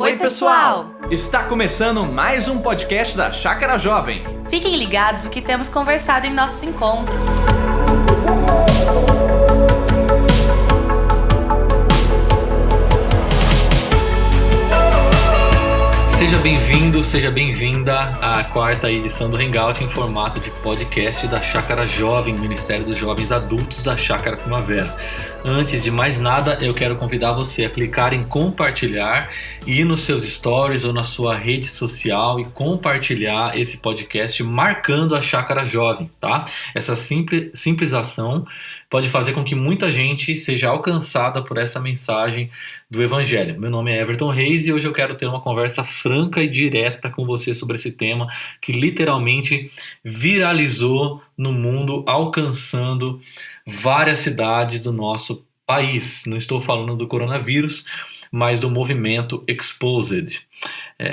Oi, pessoal! Está começando mais um podcast da Chácara Jovem. Fiquem ligados no que temos conversado em nossos encontros. Seja bem-vindo, seja bem-vinda à quarta edição do Hangout em formato de podcast da Chácara Jovem, Ministério dos Jovens Adultos da Chácara Primavera. Antes de mais nada, eu quero convidar você a clicar em compartilhar, ir nos seus stories ou na sua rede social e compartilhar esse podcast marcando a Chácara Jovem, tá? Essa simples ação pode fazer com que muita gente seja alcançada por essa mensagem do Evangelho. Meu nome é Everton Reis e hoje eu quero ter uma conversa franca e direta com você sobre esse tema que literalmente viralizou no mundo, alcançando várias cidades do nosso país. Não estou falando do coronavírus, mas do movimento Exposed.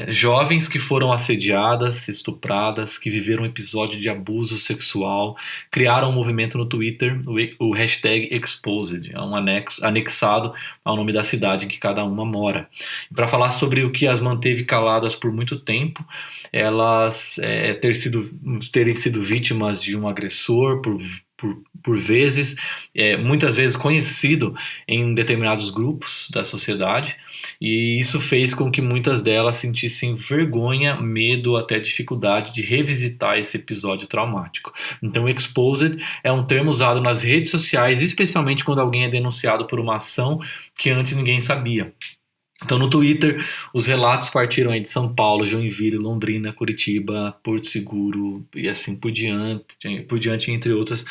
Jovens que foram assediadas, estupradas, que viveram um episódio de abuso sexual, criaram um movimento no Twitter, o hashtag Exposed, é um anexado ao nome da cidade em que cada uma mora. Para falar sobre o que as manteve caladas por muito tempo, elas terem sido vítimas de um agressor por vezes, muitas vezes conhecido em determinados grupos da sociedade, e isso fez com que muitas delas sentissem vergonha, medo, até dificuldade de revisitar esse episódio traumático. Então, exposed é um termo usado nas redes sociais, especialmente quando alguém é denunciado por uma ação que antes ninguém sabia. Então, no Twitter, os relatos partiram aí de São Paulo, Joinville, Londrina, Curitiba, Porto Seguro e assim por diante entre outras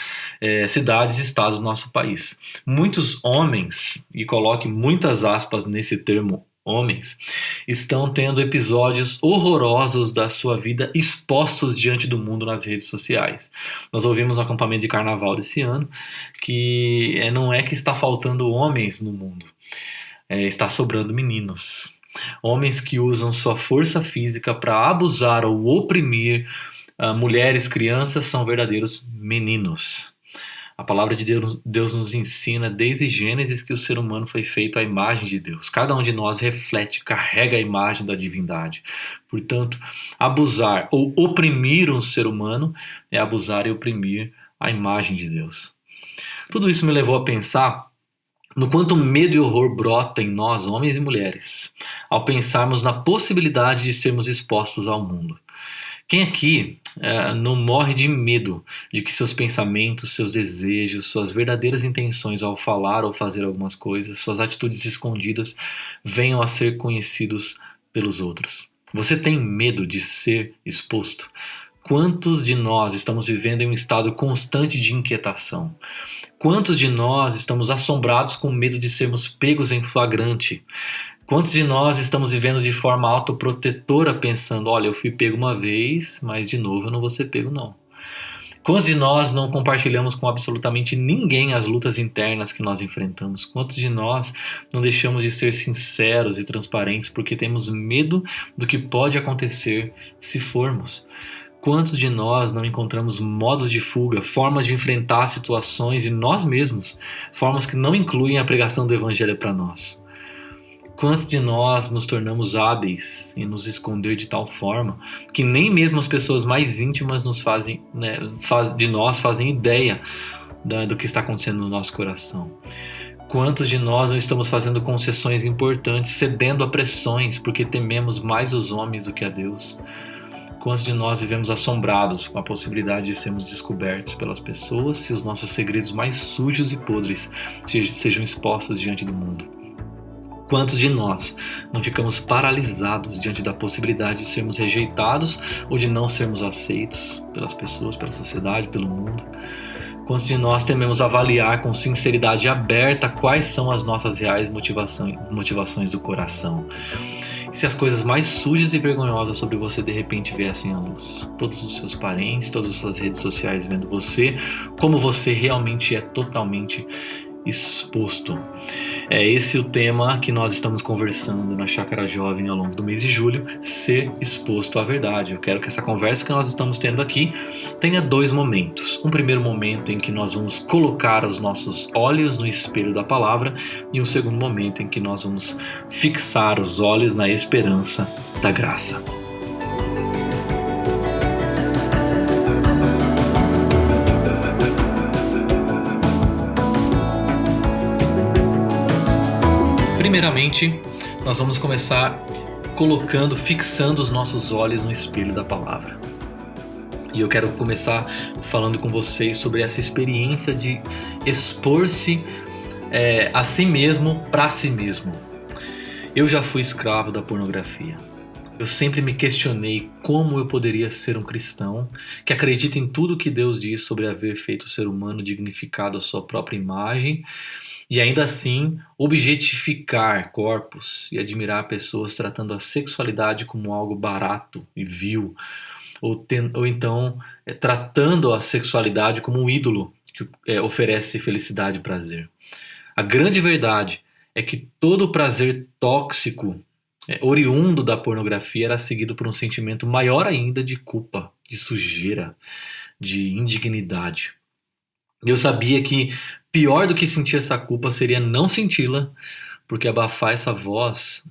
cidades e estados do nosso país. Muitos homens, e coloque muitas aspas nesse termo homens, estão tendo episódios horrorosos da sua vida expostos diante do mundo nas redes sociais. Nós ouvimos no acampamento de carnaval desse ano que não é que está faltando homens no mundo. Está sobrando meninos. Homens que usam sua força física para abusar ou oprimir mulheres, crianças, são verdadeiros meninos. A palavra de Deus nos ensina desde Gênesis que o ser humano foi feito à imagem de Deus. Cada um de nós reflete, carrega a imagem da divindade. Portanto, abusar ou oprimir um ser humano é abusar e oprimir a imagem de Deus. Tudo isso me levou a pensar no quanto medo e horror brota em nós, homens e mulheres, ao pensarmos na possibilidade de sermos expostos ao mundo. Quem aqui não morre de medo de que seus pensamentos, seus desejos, suas verdadeiras intenções ao falar ou fazer algumas coisas, suas atitudes escondidas, venham a ser conhecidos pelos outros? Você tem medo de ser exposto? Quantos de nós estamos vivendo em um estado constante de inquietação? Quantos de nós estamos assombrados com medo de sermos pegos em flagrante? Quantos de nós estamos vivendo de forma autoprotetora pensando, olha, eu fui pego uma vez, mas de novo eu não vou ser pego não? Quantos de nós não compartilhamos com absolutamente ninguém as lutas internas que nós enfrentamos? Quantos de nós não deixamos de ser sinceros e transparentes porque temos medo do que pode acontecer se formos? Quantos de nós não encontramos modos de fuga, formas de enfrentar situações e nós mesmos, formas que não incluem a pregação do Evangelho para nós? Quantos de nós nos tornamos hábeis em nos esconder de tal forma que nem mesmo as pessoas mais íntimas de nós fazem ideia do que está acontecendo no nosso coração? Quantos de nós não estamos fazendo concessões importantes, cedendo a pressões porque tememos mais os homens do que a Deus? Quantos de nós vivemos assombrados com a possibilidade de sermos descobertos pelas pessoas se os nossos segredos mais sujos e podres sejam expostos diante do mundo? Quantos de nós não ficamos paralisados diante da possibilidade de sermos rejeitados ou de não sermos aceitos pelas pessoas, pela sociedade, pelo mundo? Quantos de nós tememos avaliar com sinceridade aberta quais são as nossas reais motivações do coração? E se as coisas mais sujas e vergonhosas sobre você de repente viessem à luz? Todos os seus parentes, todas as suas redes sociais vendo você, como você realmente é totalmente exposto. É esse o tema que nós estamos conversando na Chácara Jovem ao longo do mês de julho, ser exposto à verdade. Eu quero que essa conversa que nós estamos tendo aqui tenha dois momentos. Um primeiro momento em que nós vamos colocar os nossos olhos no espelho da palavra e um segundo momento em que nós vamos fixar os olhos na esperança da graça. Primeiramente, nós vamos começar fixando os nossos olhos no espelho da palavra. E eu quero começar falando com vocês sobre essa experiência de expor-se a si mesmo para si mesmo. Eu já fui escravo da pornografia. Eu sempre me questionei como eu poderia ser um cristão que acredita em tudo que Deus diz sobre haver feito o ser humano dignificado à sua própria imagem, e ainda assim objetificar corpos e admirar pessoas tratando a sexualidade como algo barato e vil, ou então tratando a sexualidade como um ídolo que oferece felicidade e prazer. A grande verdade é que todo prazer tóxico oriundo da pornografia era seguido por um sentimento maior ainda de culpa, de sujeira, de indignidade. Eu sabia que pior do que sentir essa culpa seria não senti-la, porque abafar essa voz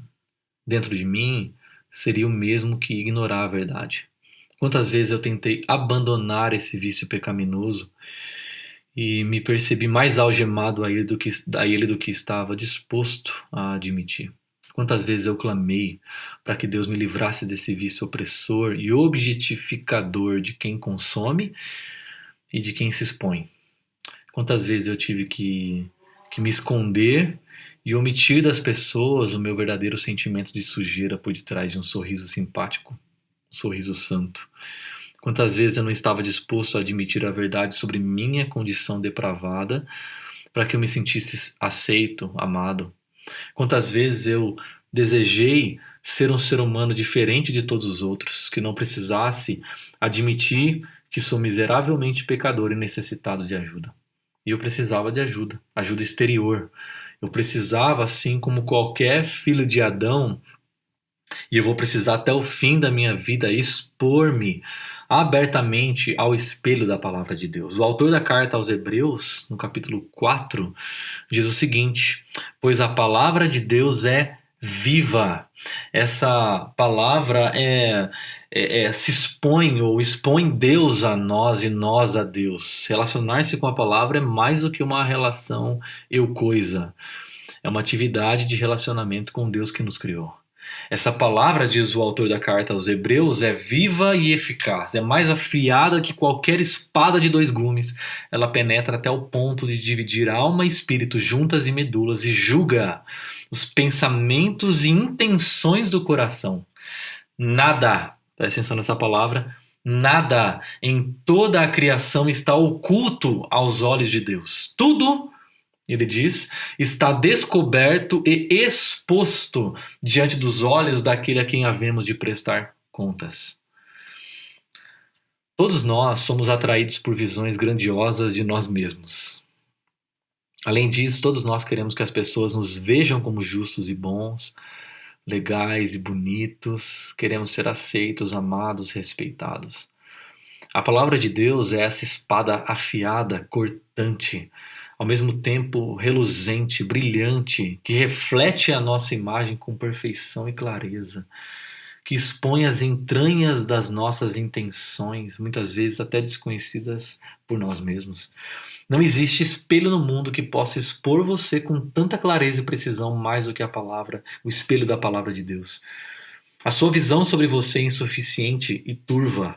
dentro de mim seria o mesmo que ignorar a verdade. Quantas vezes eu tentei abandonar esse vício pecaminoso e me percebi mais algemado a ele do que estava disposto a admitir. Quantas vezes eu clamei para que Deus me livrasse desse vício opressor e objetificador de quem consome e de quem se expõe. Quantas vezes eu tive que me esconder e omitir das pessoas o meu verdadeiro sentimento de sujeira por detrás de um sorriso simpático, um sorriso santo. Quantas vezes eu não estava disposto a admitir a verdade sobre minha condição depravada para que eu me sentisse aceito, amado. Quantas vezes eu desejei ser um ser humano diferente de todos os outros, que não precisasse admitir que sou miseravelmente pecador e necessitado de ajuda. E eu precisava de ajuda exterior. Eu precisava, assim como qualquer filho de Adão, e eu vou precisar até o fim da minha vida expor-me abertamente ao espelho da palavra de Deus. O autor da carta aos Hebreus, no capítulo 4, diz o seguinte: pois a palavra de Deus é viva. Essa palavra se expõe ou expõe Deus a nós e nós a Deus. Relacionar-se com a palavra é mais do que uma relação eu-coisa. É uma atividade de relacionamento com Deus que nos criou. Essa palavra, diz o autor da carta aos Hebreus, é viva e eficaz. É mais afiada que qualquer espada de dois gumes. Ela penetra até o ponto de dividir alma e espírito, juntas e medulas, e julga os pensamentos e intenções do coração. Nada, presta atenção nessa palavra, nada em toda a criação está oculto aos olhos de Deus. Tudo, ele diz, está descoberto e exposto diante dos olhos daquele a quem havemos de prestar contas. Todos nós somos atraídos por visões grandiosas de nós mesmos. Além disso, todos nós queremos que as pessoas nos vejam como justos e bons, legais e bonitos. Queremos ser aceitos, amados, respeitados. A palavra de Deus é essa espada afiada, cortante, ao mesmo tempo reluzente, brilhante, que reflete a nossa imagem com perfeição e clareza, que expõe as entranhas das nossas intenções, muitas vezes até desconhecidas por nós mesmos. Não existe espelho no mundo que possa expor você com tanta clareza e precisão mais do que a palavra, o espelho da palavra de Deus. A sua visão sobre você é insuficiente e turva.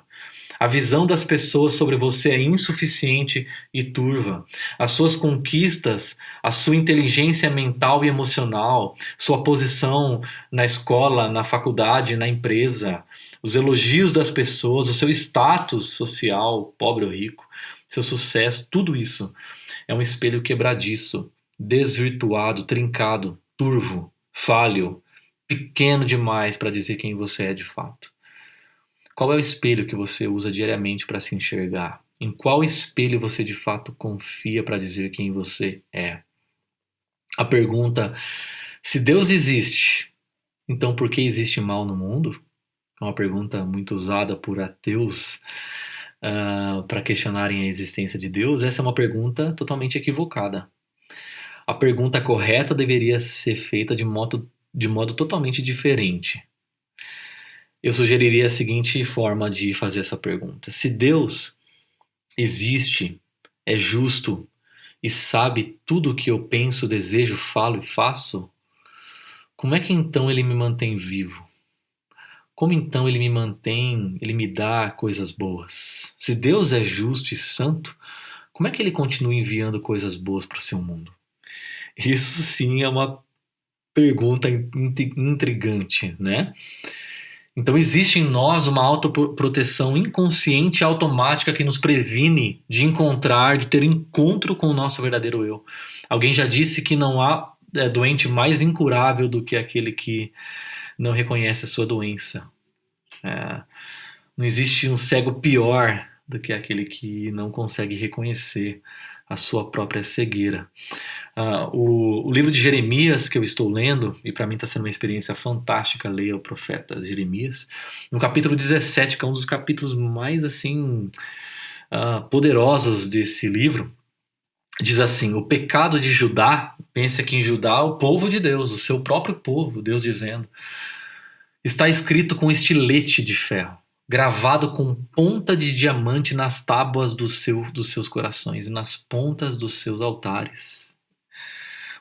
A visão das pessoas sobre você é insuficiente e turva. As suas conquistas, a sua inteligência mental e emocional, sua posição na escola, na faculdade, na empresa, os elogios das pessoas, o seu status social, pobre ou rico, seu sucesso, tudo isso é um espelho quebradiço, desvirtuado, trincado, turvo, falho, pequeno demais para dizer quem você é de fato. Qual é o espelho que você usa diariamente para se enxergar? Em qual espelho você de fato confia para dizer quem você é? A pergunta: se Deus existe, então por que existe mal no mundo? É uma pergunta muito usada por ateus para questionarem a existência de Deus. Essa é uma pergunta totalmente equivocada. A pergunta correta deveria ser feita de modo totalmente diferente. Eu sugeriria a seguinte forma de fazer essa pergunta: se Deus existe, é justo e sabe tudo o que eu penso, desejo, falo e faço, como é que então ele me mantém vivo? Como então ele me dá coisas boas? Se Deus é justo e santo, como é que ele continua enviando coisas boas para o seu mundo? Isso sim é uma pergunta intrigante, né? Então existe em nós uma autoproteção inconsciente e automática que nos previne de ter encontro com o nosso verdadeiro eu. Alguém já disse que não há doente mais incurável do que aquele que não reconhece a sua doença. Não existe um cego pior do que aquele que não consegue reconhecer a sua própria cegueira. O livro de Jeremias que eu estou lendo, e para mim está sendo uma experiência fantástica ler o profeta Jeremias, no capítulo 17, que é um dos capítulos mais assim poderosos desse livro, diz assim: o pecado de Judá, pense aqui em Judá, o povo de Deus, o seu próprio povo, Deus dizendo, está escrito com estilete de ferro, gravado com ponta de diamante nas tábuas dos seus corações e nas pontas dos seus altares.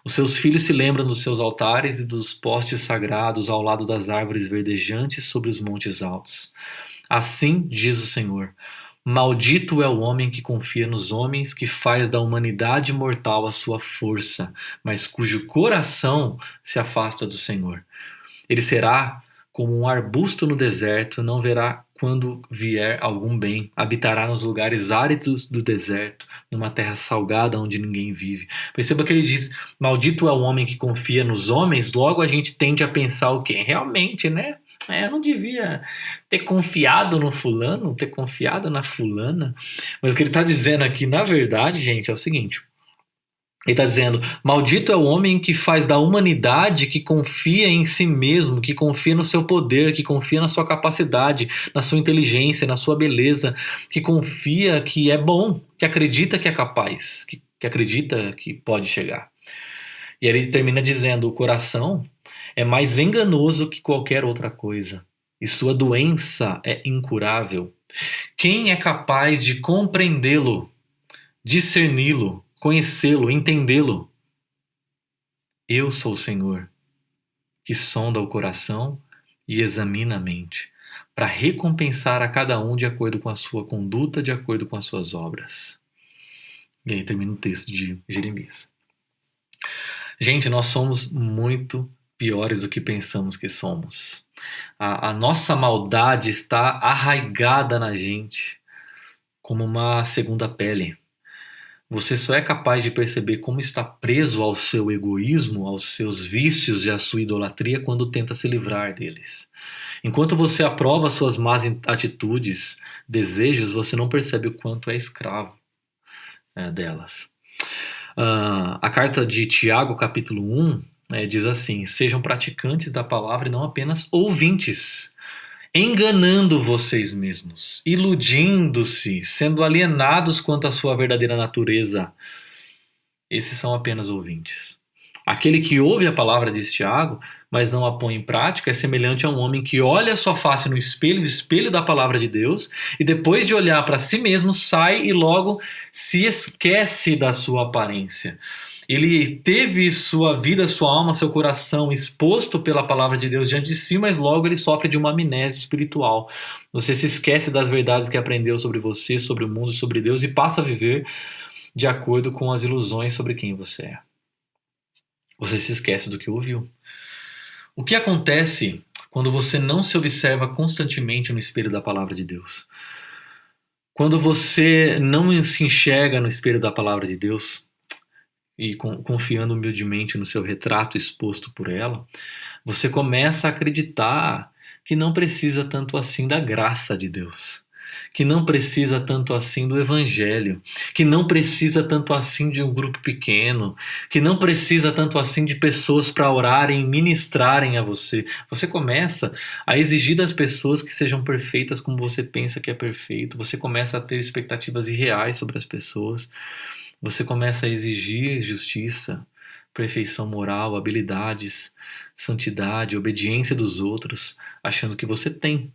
Os seus filhos se lembram dos seus altares e dos postes sagrados ao lado das árvores verdejantes sobre os montes altos. Assim diz o Senhor: maldito é o homem que confia nos homens, que faz da humanidade mortal a sua força, mas cujo coração se afasta do Senhor. Ele será como um arbusto no deserto, não verá quando vier algum bem, habitará nos lugares áridos do deserto, numa terra salgada onde ninguém vive. Perceba que ele diz: maldito é o homem que confia nos homens. Logo a gente tende a pensar o quê? Realmente, né? Eu não devia ter confiado no fulano, ter confiado na fulana. Mas o que ele está dizendo aqui, na verdade, gente, é o seguinte: ele está dizendo: maldito é o homem que faz da humanidade, que confia em si mesmo, que confia no seu poder, que confia na sua capacidade, na sua inteligência, na sua beleza, que confia que é bom, que acredita que é capaz, que acredita que pode chegar. E aí ele termina dizendo: o coração é mais enganoso que qualquer outra coisa, e sua doença é incurável. Quem é capaz de compreendê-lo, discerni-lo, conhecê-lo, entendê-lo? Eu sou o Senhor, que sonda o coração e examina a mente, para recompensar a cada um de acordo com a sua conduta, de acordo com as suas obras. E aí termina o texto de Jeremias. Gente, nós somos muito piores do que pensamos que somos. A nossa maldade está arraigada na gente como uma segunda pele. Você só é capaz de perceber como está preso ao seu egoísmo, aos seus vícios e à sua idolatria quando tenta se livrar deles. Enquanto você aprova suas más atitudes, desejos, você não percebe o quanto é escravo delas. A carta de Tiago, capítulo 1, diz assim: sejam praticantes da palavra e não apenas ouvintes, enganando vocês mesmos, iludindo-se, sendo alienados quanto à sua verdadeira natureza. Esses são apenas ouvintes. Aquele que ouve a palavra, diz Tiago, mas não a põe em prática, é semelhante a um homem que olha a sua face no espelho, o espelho da palavra de Deus, e depois de olhar para si mesmo, sai e logo se esquece da sua aparência. Ele teve sua vida, sua alma, seu coração exposto pela palavra de Deus diante de si, mas logo ele sofre de uma amnésia espiritual. Você se esquece das verdades que aprendeu sobre você, sobre o mundo, sobre Deus, e passa a viver de acordo com as ilusões sobre quem você é. Você se esquece do que ouviu. O que acontece quando você não se observa constantemente no espelho da palavra de Deus? Quando você não se enxerga no espelho da palavra de Deus, e confiando humildemente no seu retrato exposto por ela, você começa a acreditar que não precisa tanto assim da graça de Deus. que não precisa tanto assim do evangelho, que não precisa tanto assim de um grupo pequeno, que não precisa tanto assim de pessoas para orarem e ministrarem a você. Você começa a exigir das pessoas que sejam perfeitas como você pensa que é perfeito. Você começa a ter expectativas irreais sobre as pessoas. Você começa a exigir justiça, perfeição moral, habilidades, santidade, obediência dos outros, achando que você tem.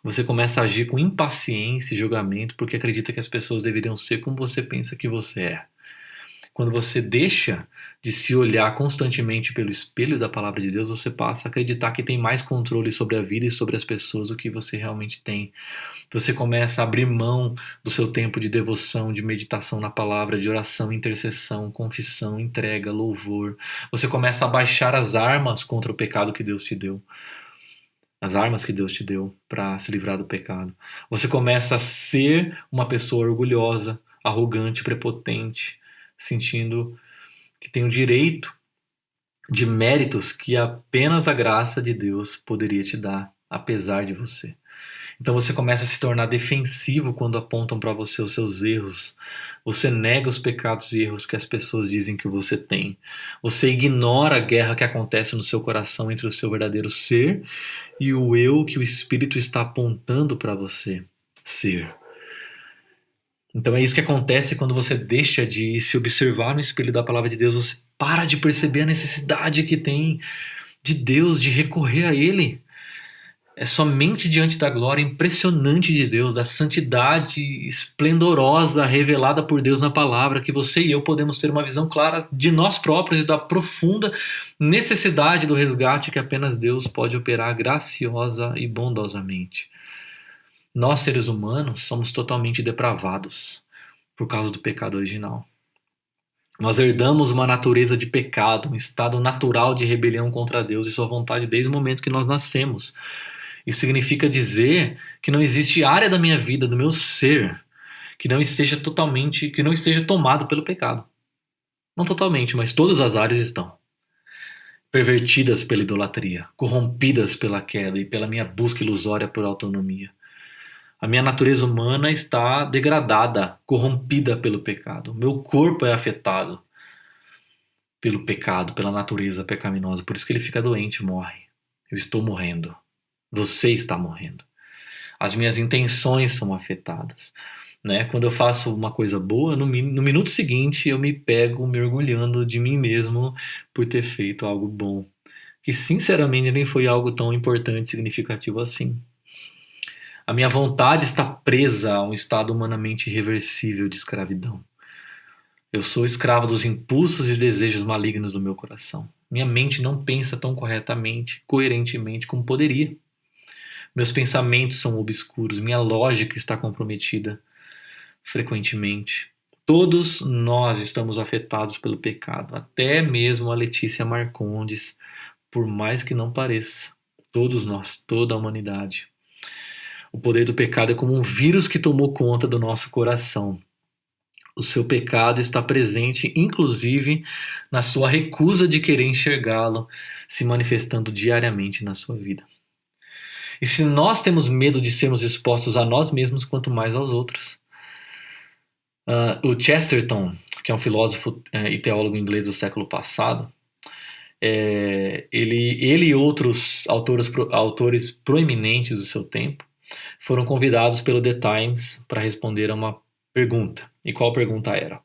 Você começa a agir com impaciência e julgamento porque acredita que as pessoas deveriam ser como você pensa que você é. Quando você deixa de se olhar constantemente pelo espelho da palavra de Deus, você passa a acreditar que tem mais controle sobre a vida e sobre as pessoas do que você realmente tem. Você começa a abrir mão do seu tempo de devoção, de meditação na palavra, de oração, intercessão, confissão, entrega, louvor. Você começa a baixar as armas contra o pecado que Deus te deu. As armas que Deus te deu para se livrar do pecado. Você começa a ser uma pessoa orgulhosa, arrogante, prepotente, sentindo que tem o direito de méritos que apenas a graça de Deus poderia te dar, apesar de você. Então você começa a se tornar defensivo quando apontam para você os seus erros. Você nega os pecados e erros que as pessoas dizem que você tem. Você ignora a guerra que acontece no seu coração entre o seu verdadeiro ser e o eu que o Espírito está apontando para você ser. Então é isso que acontece quando você deixa de se observar no espelho da palavra de Deus. Você para de perceber a necessidade que tem de Deus, de recorrer a Ele. É somente diante da glória impressionante de Deus, da santidade esplendorosa revelada por Deus na palavra, que você e eu podemos ter uma visão clara de nós próprios e da profunda necessidade do resgate que apenas Deus pode operar graciosa e bondosamente. Nós, seres humanos, somos totalmente depravados por causa do pecado original. Nós herdamos uma natureza de pecado, um estado natural de rebelião contra Deus e sua vontade desde o momento que nós nascemos. Isso significa dizer que não existe área da minha vida, do meu ser, que não esteja tomado pelo pecado. Não totalmente, mas todas as áreas estão. Pervertidas pela idolatria, corrompidas pela queda e pela minha busca ilusória por autonomia. A minha natureza humana está degradada, corrompida pelo pecado. Meu corpo é afetado pelo pecado, pela natureza pecaminosa. Por isso que ele fica doente e morre. Eu estou morrendo. Você está morrendo. As minhas intenções são afetadas. Né? Quando eu faço uma coisa boa, no minuto seguinte eu me pego mergulhando de mim mesmo por ter feito algo bom. Que sinceramente nem foi algo tão importante e significativo assim. A minha vontade está presa a um estado humanamente irreversível de escravidão. Eu sou escravo dos impulsos e desejos malignos do meu coração. Minha mente não pensa tão corretamente, coerentemente como poderia. Meus pensamentos são obscuros, minha lógica está comprometida frequentemente. Todos nós estamos afetados pelo pecado, até mesmo a Letícia Marcondes, por mais que não pareça. Todos nós, toda a humanidade. O poder do pecado é como um vírus que tomou conta do nosso coração. O seu pecado está presente, inclusive, na sua recusa de querer enxergá-lo, se manifestando diariamente na sua vida. E se nós temos medo de sermos expostos a nós mesmos, quanto mais aos outros. O Chesterton, que é um filósofo e teólogo inglês do século passado, ele e outros autores proeminentes do seu tempo foram convidados pelo The Times para responder a uma pergunta. E qual pergunta era?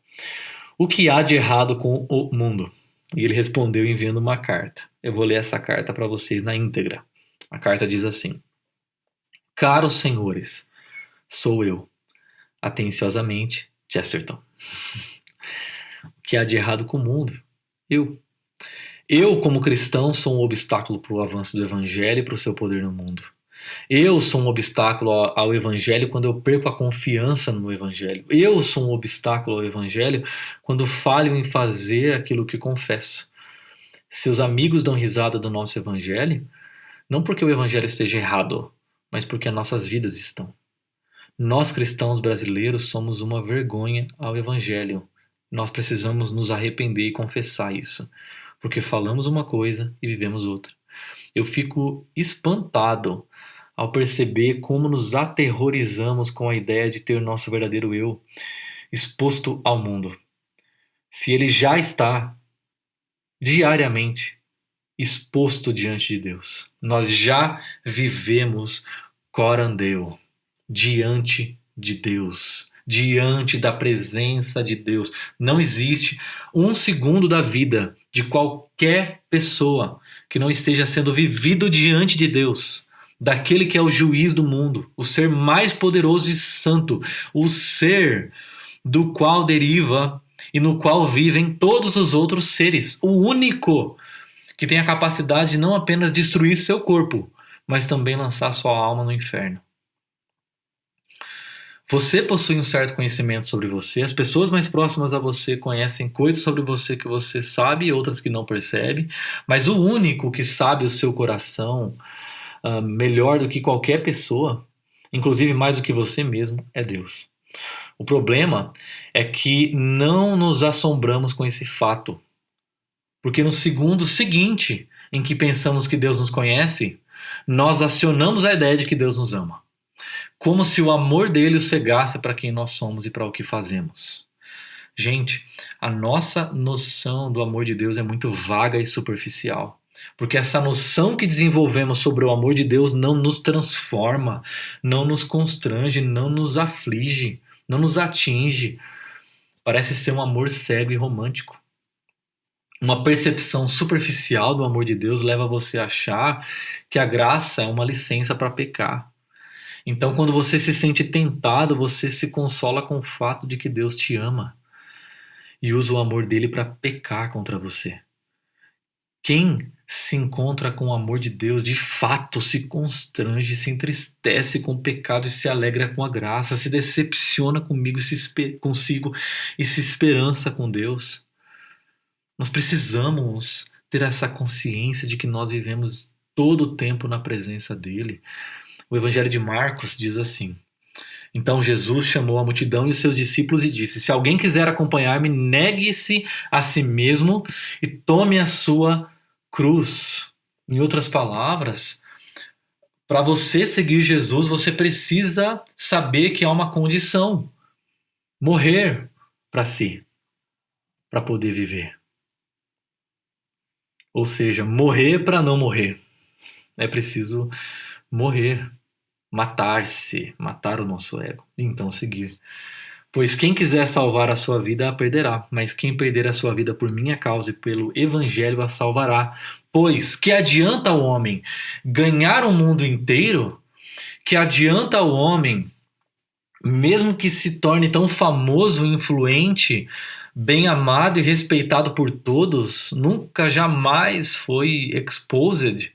O que há de errado com o mundo? E ele respondeu enviando uma carta. Eu vou ler essa carta para vocês na íntegra. A carta diz assim: Caros senhores, sou eu. Atenciosamente, Chesterton. O que há de errado com o mundo? Eu, como cristão, sou um obstáculo para o avanço do evangelho e para o seu poder no mundo. Eu sou um obstáculo ao evangelho quando eu perco a confiança no evangelho. Eu sou um obstáculo ao evangelho quando falho em fazer aquilo que confesso. Seus amigos dão risada do nosso evangelho, não porque o evangelho esteja errado, mas porque as nossas vidas estão. Nós cristãos brasileiros somos uma vergonha ao evangelho. Nós precisamos nos arrepender e confessar isso, porque falamos uma coisa e vivemos outra. Eu fico espantado ao perceber como nos aterrorizamos com a ideia de ter nosso verdadeiro eu exposto ao mundo. Se ele já está diariamente exposto diante de Deus, nós já vivemos corandeu, diante de Deus, diante da presença de Deus. Não existe um segundo da vida de qualquer pessoa que não esteja sendo vivido diante de Deus, daquele que é o juiz do mundo, o ser mais poderoso e santo, o ser do qual deriva e no qual vivem todos os outros seres, o único que tem a capacidade de não apenas destruir seu corpo, mas também lançar sua alma no inferno. Você possui um certo conhecimento sobre você, as pessoas mais próximas a você conhecem coisas sobre você que você sabe e outras que não percebe, mas o único que sabe o seu coração melhor do que qualquer pessoa, inclusive mais do que você mesmo, é Deus. O problema é que não nos assombramos com esse fato, porque no segundo seguinte em que pensamos que Deus nos conhece, nós acionamos a ideia de que Deus nos ama, como se o amor dele o cegasse para quem nós somos e para o que fazemos. Gente, a nossa noção do amor de Deus é muito vaga e superficial, porque essa noção que desenvolvemos sobre o amor de Deus não nos transforma, não nos constrange, não nos aflige, não nos atinge. Parece ser um amor cego e romântico. Uma percepção superficial do amor de Deus leva você a achar que a graça é uma licença para pecar. Então, quando você se sente tentado, você se consola com o fato de que Deus te ama e usa o amor dele para pecar contra você. Quem se encontra com o amor de Deus, de fato se constrange, se entristece com o pecado e se alegra com a graça, se decepciona consigo e se esperança com Deus. Nós precisamos ter essa consciência de que nós vivemos todo o tempo na presença dele. O Evangelho de Marcos diz assim: então Jesus chamou a multidão e os seus discípulos e disse: se alguém quiser acompanhar-me, negue-se a si mesmo e tome a sua cruz. Em outras palavras, para você seguir Jesus, você precisa saber que há uma condição: morrer para si, para poder viver. Ou seja, morrer para não morrer. É preciso morrer, matar-se, matar o nosso ego, e então seguir. Pois quem quiser salvar a sua vida a perderá, mas quem perder a sua vida por minha causa e pelo evangelho a salvará. Pois que adianta ao homem ganhar o mundo inteiro? Que adianta ao homem, mesmo que se torne tão famoso e influente, bem amado e respeitado por todos, nunca jamais foi exposed,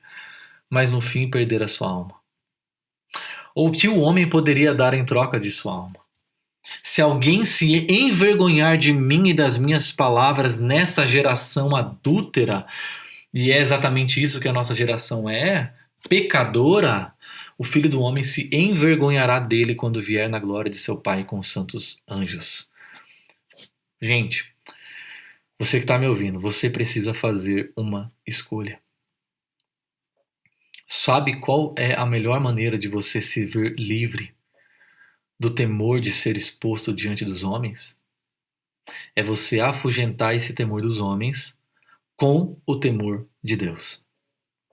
mas no fim perder a sua alma? Ou que o homem poderia dar em troca de sua alma? Se alguém se envergonhar de mim e das minhas palavras nessa geração adúltera, e é exatamente isso que a nossa geração é, pecadora, o Filho do Homem se envergonhará dele quando vier na glória de seu Pai com os santos anjos. Gente, você que está me ouvindo, você precisa fazer uma escolha. Sabe qual é a melhor maneira de você se ver livre do temor de ser exposto diante dos homens? É você afugentar esse temor dos homens com o temor de Deus.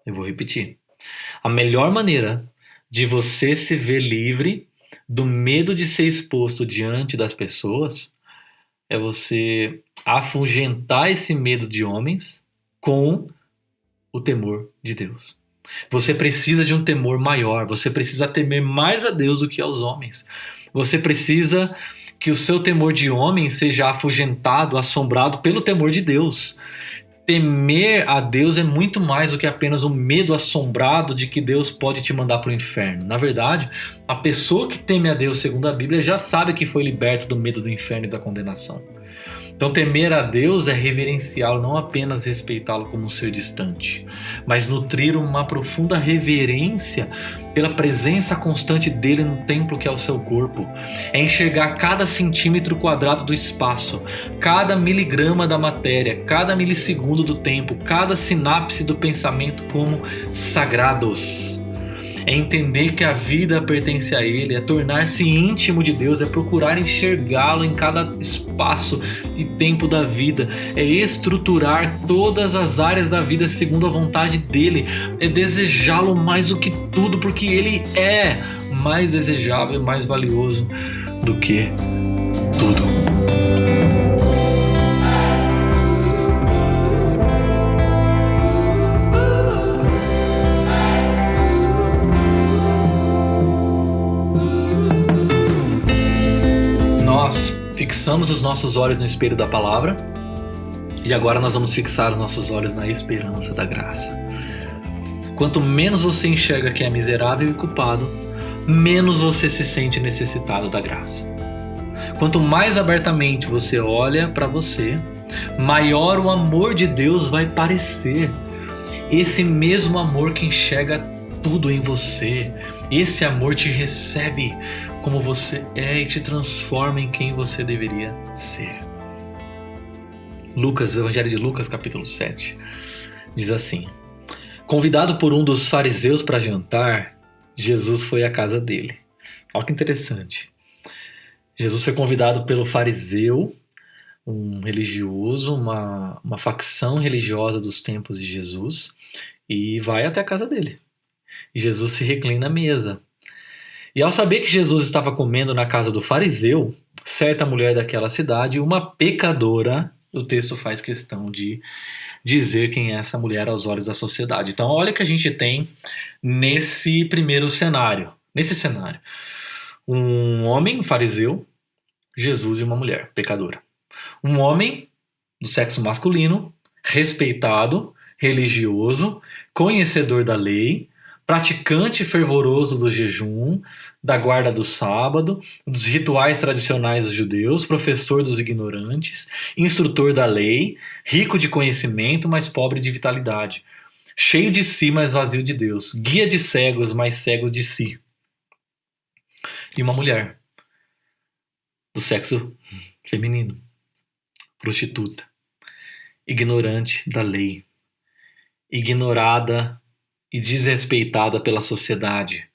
Eu vou repetir. A melhor maneira de você se ver livre do medo de ser exposto diante das pessoas é você afugentar esse medo de homens com o temor de Deus. Você precisa de um temor maior, você precisa temer mais a Deus do que aos homens. Você precisa que o seu temor de homem seja afugentado, assombrado pelo temor de Deus. Temer a Deus é muito mais do que apenas o medo assombrado de que Deus pode te mandar para o inferno. Na verdade, a pessoa que teme a Deus, segundo a Bíblia, já sabe que foi liberta do medo do inferno e da condenação. Então, temer a Deus é reverenciá-lo, não apenas respeitá-lo como um ser distante, mas nutrir uma profunda reverência pela presença constante dele no templo que é o seu corpo. É enxergar cada centímetro quadrado do espaço, cada miligrama da matéria, cada milissegundo do tempo, cada sinapse do pensamento como sagrados. é entender que a vida pertence a Ele, é tornar-se íntimo de Deus, é procurar enxergá-lo em cada espaço e tempo da vida, é estruturar todas as áreas da vida segundo a vontade dEle, é desejá-lo mais do que tudo, porque Ele é mais desejável e mais valioso do que tudo. Nós fixamos os nossos olhos no espelho da palavra e agora nós vamos fixar os nossos olhos na esperança da graça. Quanto menos você enxerga que é miserável e culpado, menos você se sente necessitado da graça. Quanto mais abertamente você olha para você, maior o amor de Deus vai parecer. Esse mesmo amor que enxerga tudo em você, esse amor te recebe como você é e te transforma em quem você deveria ser. Lucas, o Evangelho de Lucas, capítulo 7, diz assim: convidado por um dos fariseus para jantar, Jesus foi à casa dele. Olha que interessante. Jesus foi convidado pelo fariseu, um religioso, uma facção religiosa dos tempos de Jesus, e vai até a casa dele. E Jesus se reclina à mesa. E ao saber que Jesus estava comendo na casa do fariseu, certa mulher daquela cidade, uma pecadora, o texto faz questão de dizer quem é essa mulher aos olhos da sociedade. Então olha o que a gente tem nesse primeiro cenário. Nesse cenário, um homem, um fariseu, Jesus e uma mulher, pecadora. Um homem do sexo masculino, respeitado, religioso, conhecedor da lei, praticante fervoroso do jejum, da guarda do sábado, dos rituais tradicionais dos judeus, professor dos ignorantes, instrutor da lei, rico de conhecimento, mas pobre de vitalidade, cheio de si, mas vazio de Deus, guia de cegos, mas cego de si. E uma mulher do sexo feminino, prostituta, ignorante da lei, ignorada e desrespeitada pela sociedade,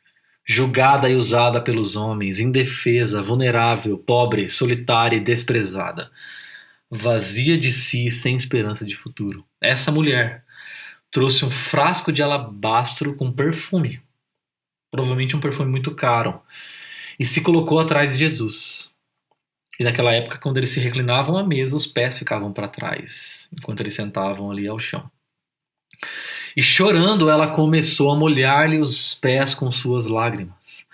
julgada e usada pelos homens, indefesa, vulnerável, pobre, solitária e desprezada, vazia de si e sem esperança de futuro. Essa mulher trouxe um frasco de alabastro com perfume, provavelmente um perfume muito caro, e se colocou atrás de Jesus. E naquela época, quando eles se reclinavam à mesa, os pés ficavam para trás, enquanto eles sentavam ali ao chão. E chorando, ela começou a molhar-lhe os pés com suas lágrimas.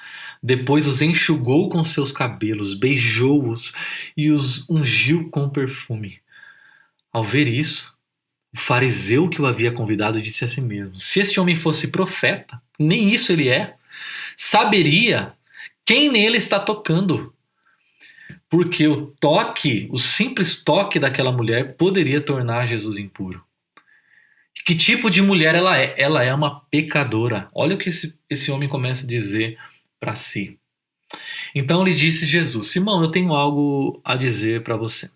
Depois os enxugou com seus cabelos, beijou-os e os ungiu com perfume. Ao ver isso, o fariseu que o havia convidado disse a si mesmo: se este homem fosse profeta, nem isso ele é, saberia quem nele está tocando. Porque o simples toque daquela mulher poderia tornar Jesus impuro. Que tipo de mulher ela é? Ela é uma pecadora. Olha o que esse homem começa a dizer para si. Então lhe disse Jesus: Simão, eu tenho algo a dizer para você.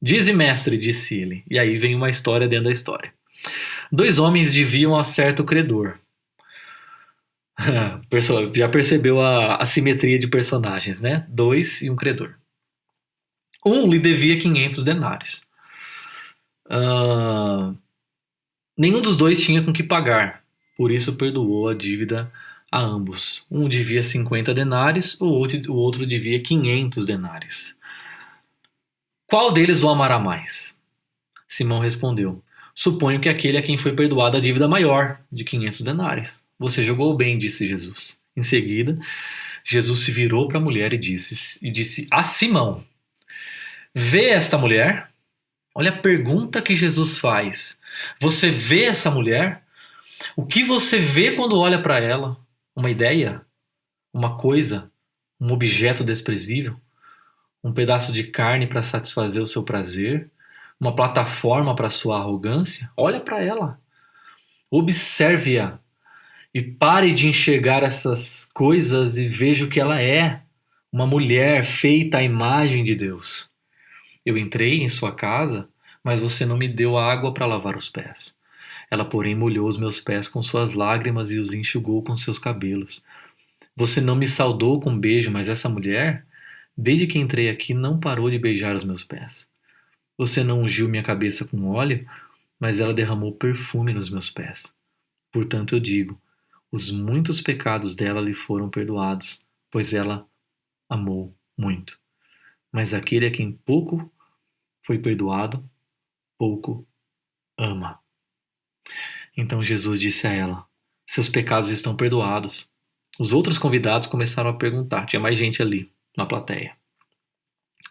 Dize, mestre, disse ele. E aí vem uma história dentro da história. 2 homens deviam a certo credor. Já percebeu a simetria de personagens, né? 2 e um credor. Um lhe devia 500 denários. Nenhum dos 2 tinha com que pagar, por isso perdoou a dívida a ambos. Um devia 50 denários, o outro devia 500 denários. Qual deles o amará mais? Simão respondeu: suponho que aquele a quem foi perdoada a dívida maior, de 500 denários. Você julgou bem, disse Jesus. Em seguida, Jesus se virou para a mulher e disse a Simão: vê esta mulher? Olha a pergunta que Jesus faz. Você vê essa mulher? O que você vê quando olha para ela? Uma ideia? Uma coisa? Um objeto desprezível? Um pedaço de carne para satisfazer o seu prazer? Uma plataforma para sua arrogância? Olha para ela. Observe-a. E pare de enxergar essas coisas e veja o que ela é. Uma mulher feita à imagem de Deus. Eu entrei em sua casa, mas você não me deu água para lavar os pés. Ela, porém, molhou os meus pés com suas lágrimas e os enxugou com seus cabelos. Você não me saudou com um beijo, mas essa mulher, desde que entrei aqui, não parou de beijar os meus pés. Você não ungiu minha cabeça com óleo, mas ela derramou perfume nos meus pés. Portanto, eu digo, os muitos pecados dela lhe foram perdoados, pois ela amou muito. Mas aquele a quem pouco foi perdoado, pouco ama. Então Jesus disse a ela, seus pecados estão perdoados. Os outros convidados começaram a perguntar, tinha mais gente ali, na plateia.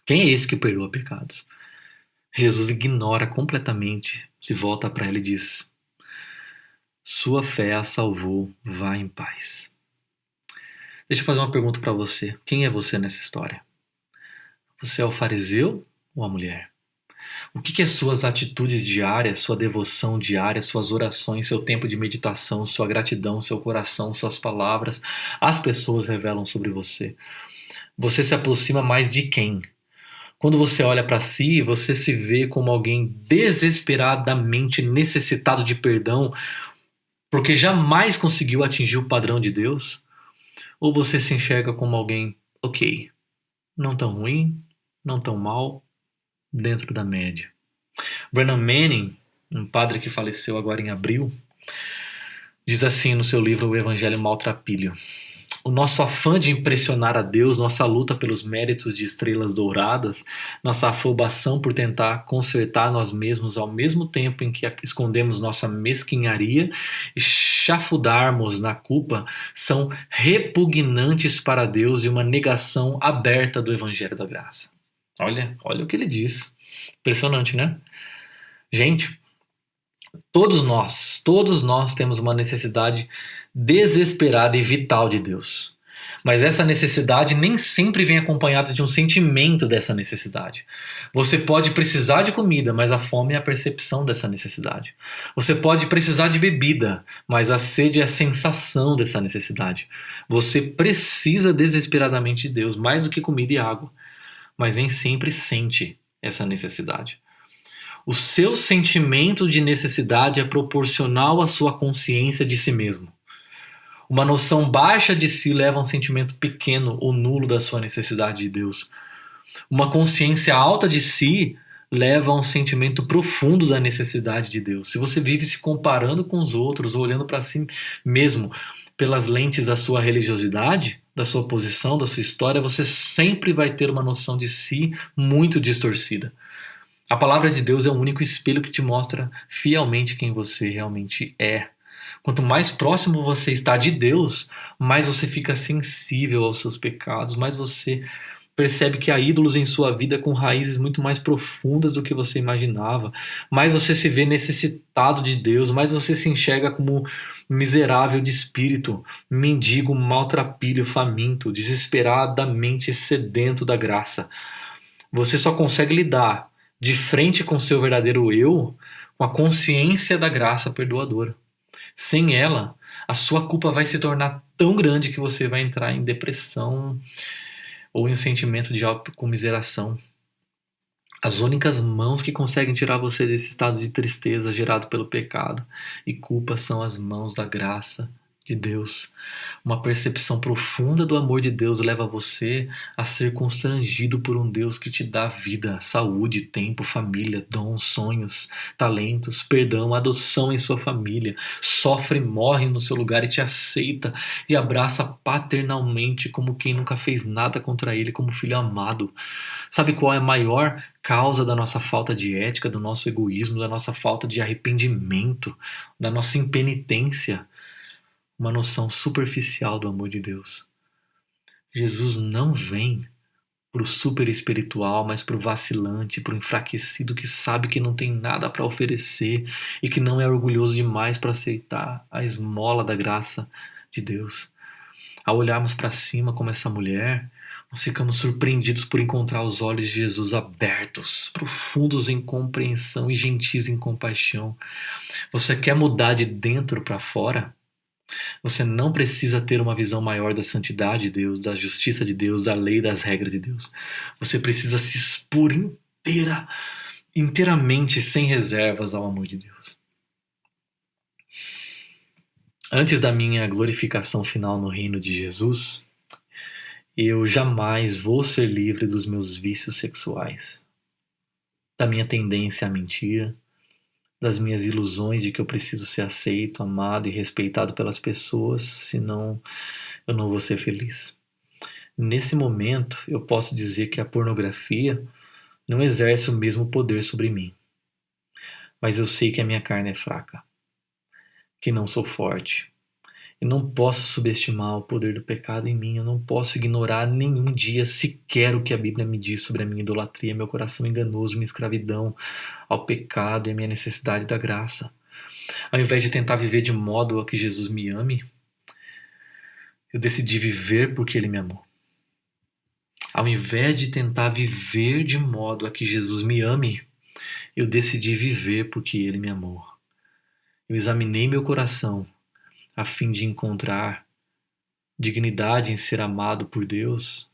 Quem é esse que perdoa pecados? Jesus ignora completamente, se volta para ela e diz, sua fé a salvou, vá em paz. Deixa eu fazer uma pergunta para você. Quem é você nessa história? Você é o fariseu ou a mulher? O que as suas atitudes diárias, sua devoção diária, suas orações, seu tempo de meditação, sua gratidão, seu coração, suas palavras, as pessoas revelam sobre você? Você se aproxima mais de quem? Quando você olha para si, você se vê como alguém desesperadamente necessitado de perdão porque jamais conseguiu atingir o padrão de Deus? Ou você se enxerga como alguém, ok, não tão ruim, não tão mal, dentro da média? Brennan Manning, um padre que faleceu agora em abril, diz assim no seu livro O Evangelho Maltrapilho: o nosso afã de impressionar a Deus, nossa luta pelos méritos de estrelas douradas, nossa afobação por tentar consertar nós mesmos ao mesmo tempo em que escondemos nossa mesquinharia e chafudarmos na culpa, são repugnantes para Deus e uma negação aberta do Evangelho da Graça. Olha o que ele diz. Impressionante, né? Gente, todos nós temos uma necessidade desesperada e vital de Deus. Mas essa necessidade nem sempre vem acompanhada de um sentimento dessa necessidade. Você pode precisar de comida, mas a fome é a percepção dessa necessidade. Você pode precisar de bebida, mas a sede é a sensação dessa necessidade. Você precisa desesperadamente de Deus, mais do que comida e água, mas nem sempre sente essa necessidade. O seu sentimento de necessidade é proporcional à sua consciência de si mesmo. Uma noção baixa de si leva a um sentimento pequeno ou nulo da sua necessidade de Deus. Uma consciência alta de si leva a um sentimento profundo da necessidade de Deus. Se você vive se comparando com os outros, ou olhando para si mesmo pelas lentes da sua religiosidade, da sua posição, da sua história, você sempre vai ter uma noção de si muito distorcida. A palavra de Deus é o único espelho que te mostra fielmente quem você realmente é. Quanto mais próximo você está de Deus, mais você fica sensível aos seus pecados, mais você percebe que há ídolos em sua vida com raízes muito mais profundas do que você imaginava, mais você se vê necessitado de Deus, mais você se enxerga como miserável de espírito, mendigo, maltrapilho, faminto, desesperadamente sedento da graça. Você só consegue lidar de frente com seu verdadeiro eu com a consciência da graça perdoadora. Sem ela, a sua culpa vai se tornar tão grande que você vai entrar em depressão ou em um sentimento de autocomiseração. As únicas mãos que conseguem tirar você desse estado de tristeza gerado pelo pecado e culpa são as mãos da graça de Deus. Uma percepção profunda do amor de Deus leva você a ser constrangido por um Deus que te dá vida, saúde, tempo, família, dons, sonhos, talentos, perdão, adoção em sua família, sofre, morre no seu lugar e te aceita e abraça paternalmente como quem nunca fez nada contra ele, como filho amado. Sabe qual é a maior causa da nossa falta de ética, do nosso egoísmo, da nossa falta de arrependimento, da nossa impenitência? Uma noção superficial do amor de Deus. Jesus não vem para o super espiritual, mas para o vacilante, para o enfraquecido que sabe que não tem nada para oferecer e que não é orgulhoso demais para aceitar a esmola da graça de Deus. Ao olharmos para cima como essa mulher, nós ficamos surpreendidos por encontrar os olhos de Jesus abertos, profundos em compreensão e gentis em compaixão. Você quer mudar de dentro para fora? Você não precisa ter uma visão maior da santidade de Deus, da justiça de Deus, da lei e das regras de Deus. Você precisa se expor inteiramente, sem reservas ao amor de Deus. Antes da minha glorificação final no reino de Jesus, eu jamais vou ser livre dos meus vícios sexuais, da minha tendência a mentir, das minhas ilusões de que eu preciso ser aceito, amado e respeitado pelas pessoas, senão eu não vou ser feliz. Nesse momento, eu posso dizer que a pornografia não exerce o mesmo poder sobre mim, mas eu sei que a minha carne é fraca, que não sou forte. Eu não posso subestimar o poder do pecado em mim, eu não posso ignorar nenhum dia sequer o que a Bíblia me diz sobre a minha idolatria, meu coração enganoso, minha escravidão ao pecado e a minha necessidade da graça. Ao invés de tentar viver de modo a que Jesus me ame, eu decidi viver porque Ele me amou. Ao invés de tentar viver de modo a que Jesus me ame, eu decidi viver porque Ele me amou. Eu examinei meu coração a fim de encontrar dignidade em ser amado por Deus.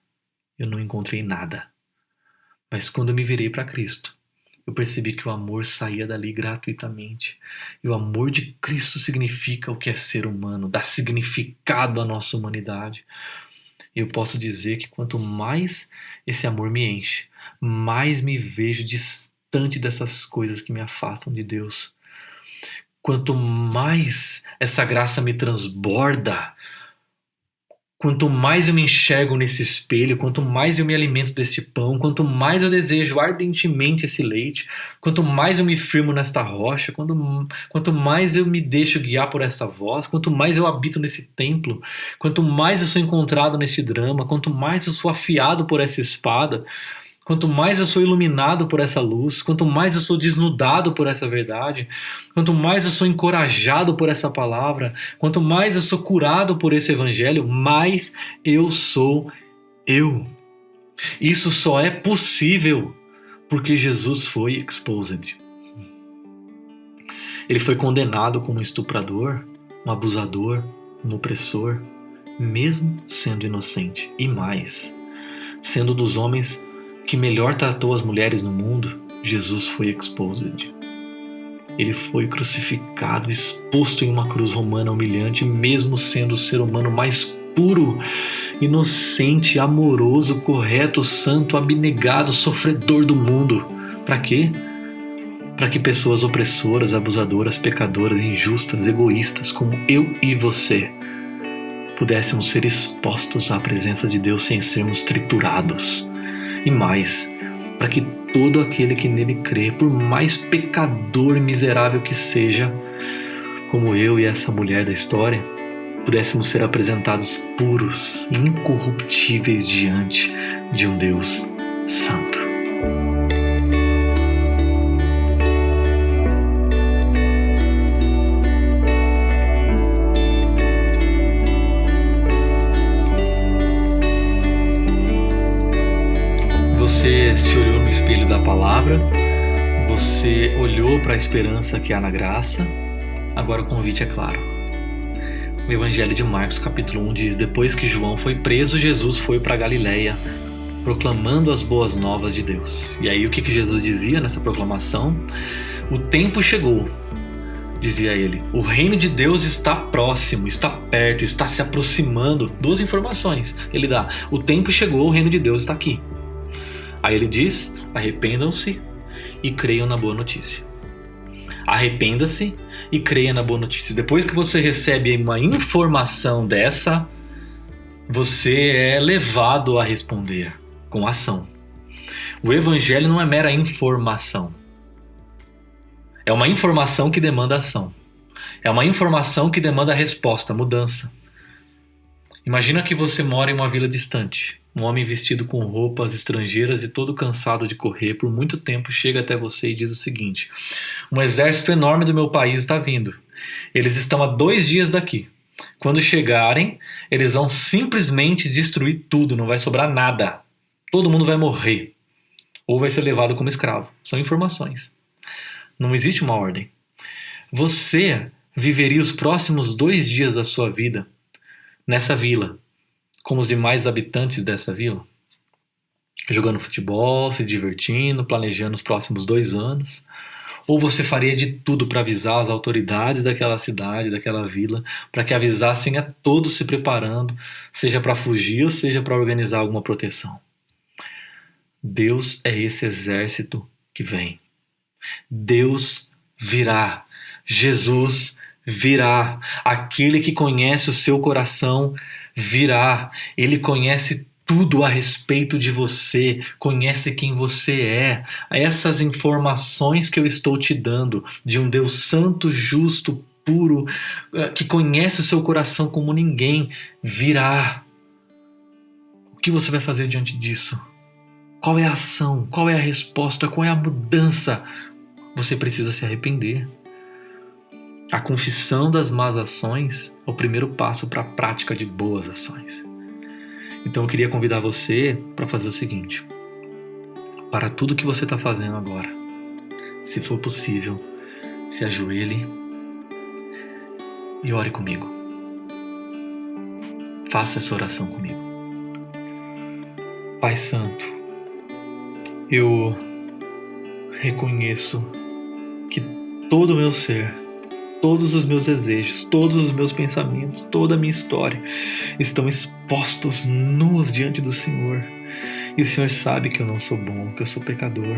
Eu não encontrei nada. Mas quando eu me virei para Cristo, eu percebi que o amor saía dali gratuitamente. E o amor de Cristo significa o que é ser humano, dá significado à nossa humanidade. Eu posso dizer que quanto mais esse amor me enche, mais me vejo distante dessas coisas que me afastam de Deus. Quanto mais essa graça me transborda, quanto mais eu me enxergo nesse espelho, quanto mais eu me alimento deste pão, quanto mais eu desejo ardentemente esse leite, quanto mais eu me firmo nesta rocha, quanto mais eu me deixo guiar por essa voz, quanto mais eu habito nesse templo, quanto mais eu sou encontrado neste drama, quanto mais eu sou afiado por essa espada, quanto mais eu sou iluminado por essa luz, quanto mais eu sou desnudado por essa verdade, quanto mais eu sou encorajado por essa palavra, quanto mais eu sou curado por esse evangelho, mais eu sou eu. Isso só é possível porque Jesus foi exposed. Ele foi condenado como um estuprador, um abusador, um opressor, mesmo sendo inocente. E mais, sendo dos homens que melhor tratou as mulheres no mundo, Jesus foi exposed. Ele foi crucificado, exposto em uma cruz romana humilhante, mesmo sendo o ser humano mais puro, inocente, amoroso, correto, santo, abnegado, sofredor do mundo. Para quê? Para que pessoas opressoras, abusadoras, pecadoras, injustas, egoístas, como eu e você, pudéssemos ser expostos à presença de Deus sem sermos triturados. E mais, para que todo aquele que nele crê, por mais pecador e miserável que seja, como eu e essa mulher da história, pudéssemos ser apresentados puros e incorruptíveis diante de um Deus santo. Você se olhou no espelho da palavra, você olhou para a esperança que há na graça. Agora o convite é claro. O Evangelho de Marcos, capítulo 1, diz: depois que João foi preso, Jesus foi para Galileia, proclamando as boas novas de Deus. E aí o que Jesus dizia nessa proclamação? O tempo chegou, dizia ele. O reino de Deus está próximo, está perto, está se aproximando. Duas informações ele dá. O tempo chegou, o reino de Deus está aqui. Aí ele diz: arrependam-se e creiam na boa notícia. Arrependa-se e creia na boa notícia. Depois que você recebe uma informação dessa, você é levado a responder com ação. O evangelho não é mera informação. É uma informação que demanda ação. É uma informação que demanda resposta, mudança. Imagina que você mora em uma vila distante. Um homem vestido com roupas estrangeiras e todo cansado de correr por muito tempo chega até você e diz o seguinte: um exército enorme do meu país está vindo. Eles estão a 2 dias daqui. Quando chegarem, eles vão simplesmente destruir tudo, não vai sobrar nada. Todo mundo vai morrer. Ou vai ser levado como escravo. São informações. Não existe uma ordem. Você viveria os próximos 2 dias da sua vida nessa vila, como os demais habitantes dessa vila, jogando futebol, se divertindo, planejando os próximos 2 anos, Ou você faria de tudo para avisar as autoridades daquela cidade, daquela vila, para que avisassem a todos se preparando, seja para fugir ou seja para organizar alguma proteção? Deus é esse exército que vem. Deus virá. Jesus virá. Aquele que conhece o seu coração virá. Ele conhece tudo a respeito de você, conhece quem você é. Essas informações que eu estou te dando de um Deus santo, justo, puro, que conhece o seu coração como ninguém, virá. O que você vai fazer diante disso? Qual é a ação? Qual é a resposta? Qual é a mudança? Você precisa se arrepender. A confissão das más ações é o primeiro passo para a prática de boas ações. Então eu queria convidar você para fazer o seguinte: para tudo que você está fazendo agora, se for possível, se ajoelhe e ore comigo. Faça essa oração comigo. Pai Santo, eu reconheço que todo o meu ser, todos os meus desejos, todos os meus pensamentos, toda a minha história estão expostos nus diante do Senhor. E o Senhor sabe que eu não sou bom, que eu sou pecador.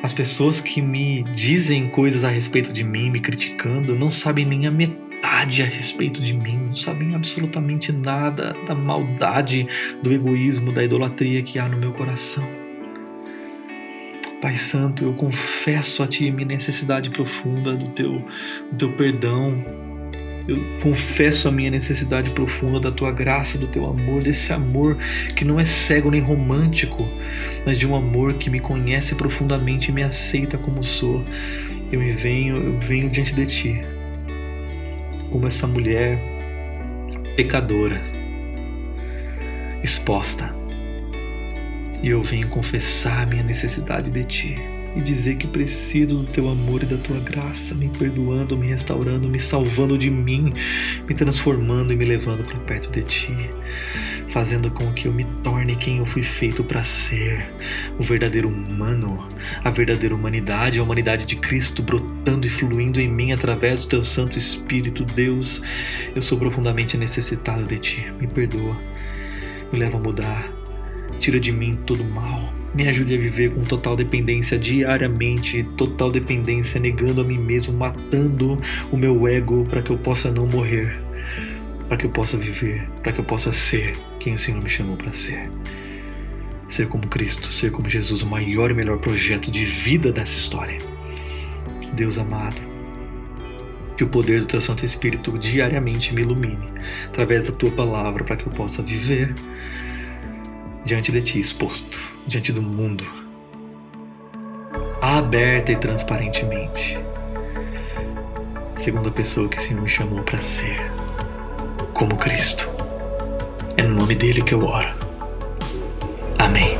As pessoas que me dizem coisas a respeito de mim, me criticando, não sabem nem a metade a respeito de mim, não sabem absolutamente nada da maldade, do egoísmo, da idolatria que há no meu coração. Pai Santo, eu confesso a Ti minha necessidade profunda do teu perdão. Eu confesso a minha necessidade profunda da Tua graça, do Teu amor, desse amor que não é cego nem romântico, mas de um amor que me conhece profundamente e me aceita como sou. Eu venho diante de Ti, como essa mulher pecadora, exposta. E eu venho confessar a minha necessidade de Ti e dizer que preciso do Teu amor e da Tua graça, me perdoando, me restaurando, me salvando de mim, me transformando e me levando para perto de Ti, fazendo com que eu me torne quem eu fui feito para ser, o verdadeiro humano, a verdadeira humanidade, a humanidade de Cristo brotando e fluindo em mim através do Teu Santo Espírito. Deus, eu sou profundamente necessitado de Ti, me perdoa, me leva a mudar. Tira de mim todo o mal. Me ajude a viver com total dependência diariamente, total dependência, negando a mim mesmo, matando o meu ego para que eu possa não morrer, para que eu possa viver, para que eu possa ser quem o Senhor me chamou para ser. Ser como Cristo, ser como Jesus, o maior e melhor projeto de vida dessa história. Deus amado, que o poder do Teu Santo Espírito diariamente me ilumine através da Tua palavra para que eu possa viver diante de Ti, exposto, diante do mundo, aberta e transparentemente, segundo a pessoa que o Senhor me chamou para ser, como Cristo. É no nome dele que eu oro. Amém.